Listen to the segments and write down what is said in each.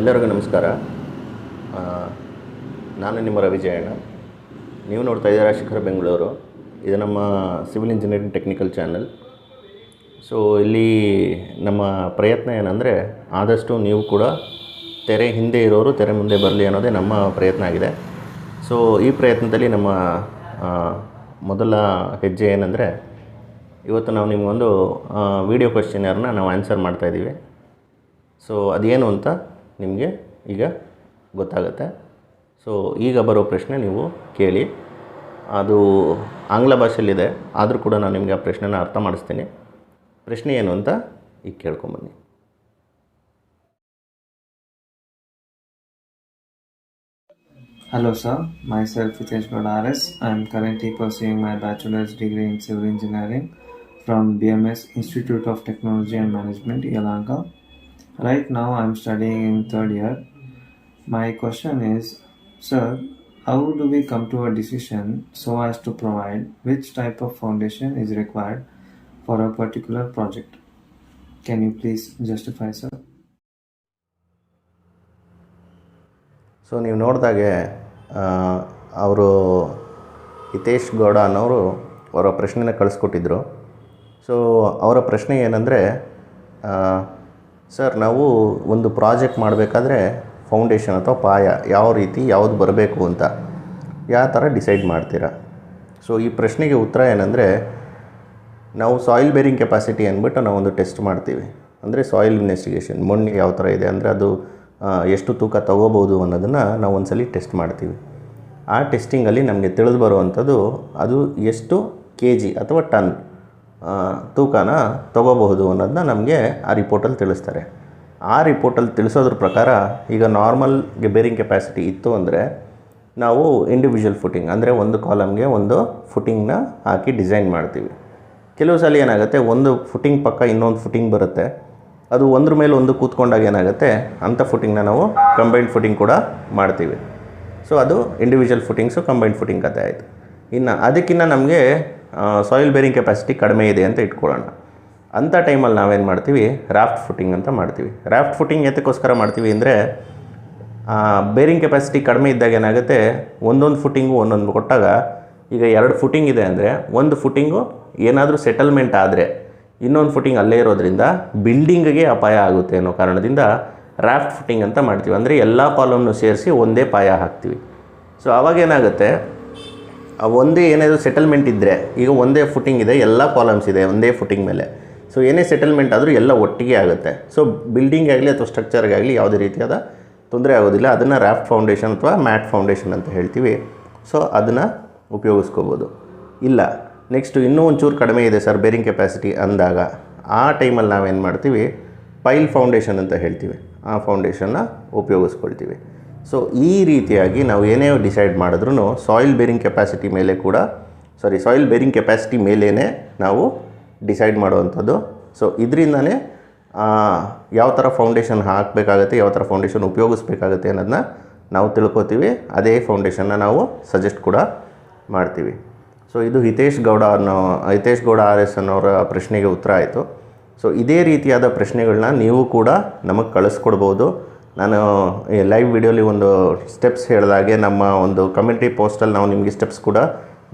ಎಲ್ಲರಿಗೂ ನಮಸ್ಕಾರ. ನಾನು ನಿಮ್ಮ ರವಿಜಯಣ್ಣ. ನೀವು ನೋಡ್ತಾ ಇದ್ದೀರಾ ಶಿಖರ್ ಬೆಂಗಳೂರು. ಇದು ನಮ್ಮ civil engineering technical channel. So ಇಲ್ಲಿ ನಮ್ಮ ಪ್ರಯತ್ನ ಏನಂದರೆ ಆದಷ್ಟು ನೀವು ಕೂಡ ತೆರೆ ಹಿಂದೆ ಇರೋರು ತೆರೆ ಮುಂದೆ ಬರಲಿ ಅನ್ನೋದೇ ನಮ್ಮ ಪ್ರಯತ್ನ ಆಗಿದೆ. ಸೊ ಈ ಪ್ರಯತ್ನದಲ್ಲಿ ನಮ್ಮ ಮೊದಲ ಹೆಜ್ಜೆ ಏನಂದರೆ ಇವತ್ತು ನಾವು ನಿಮಗೊಂದು ವಿಡಿಯೋ ಕ್ವೆಶ್ಚನರ್ನ ನಾವು ಆನ್ಸರ್ ಮಾಡ್ತಾಯಿದ್ದೀವಿ. ಸೊ ಅದೇನು ಅಂತ ನಿಮಗೆ ಈಗ ಗೊತ್ತಾಗುತ್ತೆ. ಸೊ ಈಗ ಬರೋ ಪ್ರಶ್ನೆ ನೀವು ಕೇಳಿ. ಅದು ಆಂಗ್ಲ ಭಾಷೆಯಲ್ಲಿದೆ, ಆದರೂ ಕೂಡ ನಾನು ನಿಮಗೆ ಆ ಪ್ರಶ್ನೆನ ಅರ್ಥ ಮಾಡಿಸ್ತೀನಿ. ಪ್ರಶ್ನೆ ಏನು ಅಂತ ಈಗ ಕೇಳ್ಕೊಂಬನ್ನಿ. Hello sir, myself Shikhar. I am currently pursuing my bachelor's degree in civil engineering from BMS Institute of Technology and Management, Yelahanka. Right now I am studying in third year. My question is, sir, how do we come to a decision so as to provide which type of foundation is required for a particular project? Can you please justify, sir? So ನೀವು ನೋಡಿದಾಗೆ ಅವರು ಹಿತೇಶ್ ಗೌಡ ಅನ್ನೋರು ಅವರ ಪ್ರಶ್ನೆನ ಕಳಿಸ್ಕೊಟ್ಟಿದ್ರು. So ಅವರ ಪ್ರಶ್ನೆ ಏನಂದರೆ, sir ನಾವು ಒಂದು ಪ್ರಾಜೆಕ್ಟ್ ಮಾಡಬೇಕಾದ್ರೆ ಫೌಂಡೇಶನ್ ಅಥವಾ ಪಾಯ ಯಾವ ರೀತಿ ಯಾವುದು ಬರಬೇಕು ಅಂತ ಯಾವ ಥರ ಡಿಸೈಡ್ ಮಾಡ್ತೀರಾ? ಸೊ ಈ ಪ್ರಶ್ನೆಗೆ ಉತ್ತರ ಏನಂದರೆ, ನಾವು ಸಾಯಿಲ್ ಬೇರಿಂಗ್ ಕೆಪಾಸಿಟಿ ಅಂದ್ಬಿಟ್ಟು ನಾವೊಂದು ಟೆಸ್ಟ್ ಮಾಡ್ತೀವಿ. ಅಂದರೆ ಸಾಯಿಲ್ ಇನ್ವೆಸ್ಟಿಗೇಷನ್, ಮಣ್ಣು ಯಾವ ಥರ ಇದೆ ಅಂದರೆ ಅದು ಎಷ್ಟು ತೂಕ ತೊಗೋಬೋದು ಅನ್ನೋದನ್ನು ನಾವು ಒಂದು ಸಲ ಟೆಸ್ಟ್ ಮಾಡ್ತೀವಿ. ಆ ಟೆಸ್ಟಿಂಗಲ್ಲಿ ನಮಗೆ ತಿಳಿದು ಬರುವಂಥದ್ದು ಅದು ಎಷ್ಟು kg ಅಥವಾ ಟನ್ ತೂಕನ ತೊಗೋಬಹುದು ಅನ್ನೋದನ್ನ ನಮಗೆ ಆ ರಿಪೋರ್ಟಲ್ಲಿ ತಿಳಿಸ್ತಾರೆ. ಆ ರಿಪೋರ್ಟಲ್ಲಿ ತಿಳಿಸೋದ್ರ ಪ್ರಕಾರ ಈಗ ನಾರ್ಮಲ್ ಬೇರಿಂಗ್ ಕೆಪಾಸಿಟಿ ಇತ್ತು ಅಂದರೆ ನಾವು ಇಂಡಿವಿಜುವಲ್ ಫುಟಿಂಗ್ ಅಂದರೆ ಒಂದು ಕಾಲಮ್ಗೆ ಒಂದು ಫುಟಿಂಗ್ನ ಹಾಕಿ ಡಿಸೈನ್ ಮಾಡ್ತೀವಿ. ಕೆಲವು ಸಲ ಏನಾಗುತ್ತೆ, ಒಂದು ಫುಟಿಂಗ್ ಪಕ್ಕ ಇನ್ನೊಂದು ಫುಟಿಂಗ್ ಬರುತ್ತೆ, ಅದು ಒಂದ್ರ ಮೇಲೆ ಒಂದು ಕೂತ್ಕೊಂಡಾಗ ಏನಾಗುತ್ತೆ, ಅಂಥ ಫುಟಿಂಗ್ನ ನಾವು ಕಂಬೈನ್ಡ್ ಫುಟಿಂಗ್ ಕೂಡ ಮಾಡ್ತೀವಿ. ಸೊ ಅದು ಇಂಡಿವಿಜುವಲ್ ಫುಟಿಂಗ್ಸು ಕಂಬೈನ್ಡ್ ಫುಟಿಂಗ್ ಕತೆ ಆಯಿತು. ಇನ್ನು ಅದಕ್ಕಿಂತ ನಮಗೆ ಸಾಯಿಲ್ ಬೇರಿಂಗ್ ಕೆಪಾಸಿಟಿ ಕಡಿಮೆ ಇದೆ ಅಂತ ಇಟ್ಕೊಳ್ಳೋಣ. ಅಂಥ ಟೈಮಲ್ಲಿ ನಾವೇನು ಮಾಡ್ತೀವಿ, ರಾಫ್ಟ್ ಫುಟಿಂಗ್ ಅಂತ ಮಾಡ್ತೀವಿ. ರಾಫ್ಟ್ ಫುಟಿಂಗ್ ಎತ್ತಕ್ಕೋಸ್ಕರ ಮಾಡ್ತೀವಿ ಅಂದರೆ ಬೇರಿಂಗ್ ಕೆಪಾಸಿಟಿ ಕಡಿಮೆ ಇದ್ದಾಗ ಏನಾಗುತ್ತೆ, ಒಂದೊಂದು ಫುಟಿಂಗು ಒಂದೊಂದು ಕೊಟ್ಟಾಗ ಈಗ 2 ಫುಟಿಂಗ್ ಇದೆ ಅಂದರೆ ಒಂದು ಫುಟಿಂಗು ಏನಾದರೂ ಸೆಟಲ್ಮೆಂಟ್ ಆದರೆ ಇನ್ನೊಂದು ಫುಟಿಂಗ್ ಅಲ್ಲೇ ಇರೋದ್ರಿಂದ ಬಿಲ್ಡಿಂಗಿಗೆ ಅಪಾಯ ಆಗುತ್ತೆ ಅನ್ನೋ ಕಾರಣದಿಂದ ರಾಫ್ಟ್ ಫುಟಿಂಗ್ ಅಂತ ಮಾಡ್ತೀವಿ. ಅಂದರೆ ಎಲ್ಲ ಕಾಲಮ್ನು ಸೇರಿಸಿ ಒಂದೇ ಪಾಯ ಹಾಕ್ತೀವಿ. ಸೊ ಆವಾಗೇನಾಗುತ್ತೆ, ಒಂದೇ ಏನಾದರೂ ಸೆಟಲ್ಮೆಂಟ್ ಇದ್ದರೆ, ಈಗ ಒಂದೇ ಫುಟಿಂಗ್ ಇದೆ, ಎಲ್ಲ ಕಾಲಮ್ಸ್ ಇದೆ ಒಂದೇ ಫುಟಿಂಗ್ ಮೇಲೆ, ಸೊ ಏನೇ ಸೆಟಲ್ಮೆಂಟ್ ಆದರೂ ಎಲ್ಲ ಒಟ್ಟಿಗೆ ಆಗುತ್ತೆ. ಸೊ ಬಿಲ್ಡಿಂಗ್ ಆಗಲಿ ಅಥವಾ ಸ್ಟ್ರಕ್ಚರ್ಗಾಗಲಿ ಯಾವುದೇ ರೀತಿಯಾದ ತೊಂದರೆ ಆಗೋದಿಲ್ಲ. ಅದನ್ನು ರಾಫ್ಟ್ ಫೌಂಡೇಶನ್ ಅಥವಾ ಮ್ಯಾಟ್ ಫೌಂಡೇಶನ್ ಅಂತ ಹೇಳ್ತೀವಿ. ಸೊ ಅದನ್ನು ಉಪಯೋಗಿಸ್ಕೋಬೋದು. ಇಲ್ಲ ನೆಕ್ಸ್ಟು ಇನ್ನೂ ಒಂಚೂರು ಕಡಿಮೆ ಇದೆ ಸರ್ ಬೇರಿಂಗ್ ಕೆಪಾಸಿಟಿ ಅಂದಾಗ, ಆ ಟೈಮಲ್ಲಿ ನಾವೇನು ಮಾಡ್ತೀವಿ, ಪೈಲ್ ಫೌಂಡೇಶನ್ ಅಂತ ಹೇಳ್ತೀವಿ, ಆ ಫೌಂಡೇಶನ್ನ ಉಪಯೋಗಿಸ್ಕೊಳ್ತೀವಿ. ಸೊ ಈ ರೀತಿಯಾಗಿ ನಾವು ಏನೇ ಡಿಸೈಡ್ ಮಾಡಿದ್ರೂ ಸಾಯಿಲ್ ಬೇರಿಂಗ್ ಕೆಪಾಸಿಟಿ ಮೇಲೆ ಕೂಡ ಸಾಯಿಲ್ ಬೇರಿಂಗ್ ಕೆಪಾಸಿಟಿ ಮೇಲೇ ನಾವು ಡಿಸೈಡ್ ಮಾಡುವಂಥದ್ದು. ಸೊ ಇದರಿಂದನೇ ಯಾವ ಥರ ಫೌಂಡೇಶನ್ ಹಾಕಬೇಕಾಗತ್ತೆ, ಯಾವ ಥರ ಫೌಂಡೇಶನ್ ಉಪಯೋಗಿಸ್ಬೇಕಾಗತ್ತೆ ಅನ್ನೋದನ್ನ ನಾವು ತಿಳ್ಕೊತೀವಿ. ಅದೇ ಫೌಂಡೇಶನ್ನ ನಾವು ಸಜೆಸ್ಟ್ ಕೂಡ ಮಾಡ್ತೀವಿ. ಸೊ ಇದು ಹಿತೇಶ್ ಗೌಡ RS ಅನ್ನೋರ ಪ್ರಶ್ನೆಗೆ ಉತ್ತರ ಆಯಿತು. ಸೊ ಇದೇ ರೀತಿಯಾದ ಪ್ರಶ್ನೆಗಳನ್ನ ನೀವು ಕೂಡ ನಮಗೆ ಕಳಿಸ್ಕೊಡ್ಬೋದು. ನಾನು ಲೈವ್ ವಿಡಿಯೋಲಿ ಒಂದು ಸ್ಟೆಪ್ಸ್ ಹೇಳಿದಾಗೆ ನಮ್ಮ ಒಂದು ಕಮ್ಯುನಿಟಿ ಪೋಸ್ಟಲ್ಲಿ ನಾವು ನಿಮಗೆ ಸ್ಟೆಪ್ಸ್ ಕೂಡ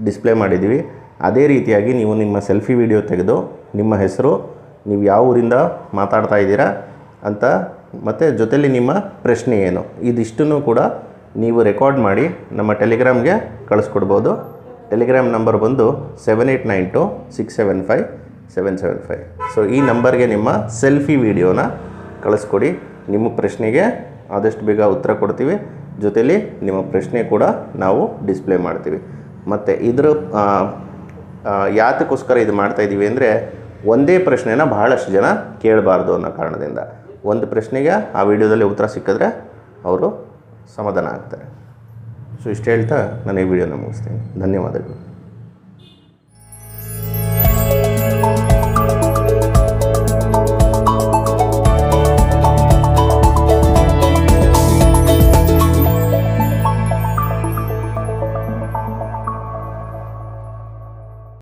ಡಿಸ್ಪ್ಲೇ ಮಾಡಿದ್ದೀವಿ. ಅದೇ ರೀತಿಯಾಗಿ ನೀವು ನಿಮ್ಮ ಸೆಲ್ಫಿ ವಿಡಿಯೋ ತೆಗೆದು ನಿಮ್ಮ ಹೆಸರು, ನೀವು ಯಾವ ಊರಿಂದ ಮಾತಾಡ್ತಾ ಇದ್ದೀರಾ ಅಂತ, ಮತ್ತು ಜೊತೆಲಿ ನಿಮ್ಮ ಪ್ರಶ್ನೆ ಏನು, ಇದಿಷ್ಟನ್ನು ಕೂಡ ನೀವು ರೆಕಾರ್ಡ್ ಮಾಡಿ ನಮ್ಮ ಟೆಲಿಗ್ರಾಮ್ಗೆ ಕಳಿಸ್ಕೊಡ್ಬೋದು. ಟೆಲಿಗ್ರಾಮ್ ನಂಬರ್ ಬಂದು 7892675775. ಸೊ ಈ ನಂಬರ್ಗೆ ನಿಮ್ಮ ಸೆಲ್ಫಿ ವಿಡಿಯೋನ ಕಳಿಸ್ಕೊಡಿ. ನಿಮ್ಮ ಪ್ರಶ್ನೆಗೆ ಆದಷ್ಟು ಬೇಗ ಉತ್ತರ ಕೊಡ್ತೀವಿ. ಜೊತೆಲಿ ನಿಮ್ಮ ಪ್ರಶ್ನೆ ಕೂಡ ನಾವು ಡಿಸ್ಪ್ಲೇ ಮಾಡ್ತೀವಿ. ಮತ್ತು ಇದರ ಯಾತಕ್ಕೋಸ್ಕರ ಇದು ಮಾಡ್ತಾಯಿದ್ದೀವಿ ಅಂದರೆ, ಒಂದೇ ಪ್ರಶ್ನೆನ ಬಹಳಷ್ಟು ಜನ ಕೇಳಬಾರ್ದು ಅನ್ನೋ ಕಾರಣದಿಂದ. ಒಂದು ಪ್ರಶ್ನೆಗೆ ಆ ವಿಡಿಯೋದಲ್ಲಿ ಉತ್ತರ ಸಿಕ್ಕಿದ್ರೆ ಅವರು ಸಮಾಧಾನ ಆಗ್ತಾರೆ. ಸೊ ಇಷ್ಟು ಹೇಳ್ತಾ ನಾನು ಈ ವಿಡಿಯೋನ ಮುಗಿಸ್ತೀನಿ. ಧನ್ಯವಾದಗಳು.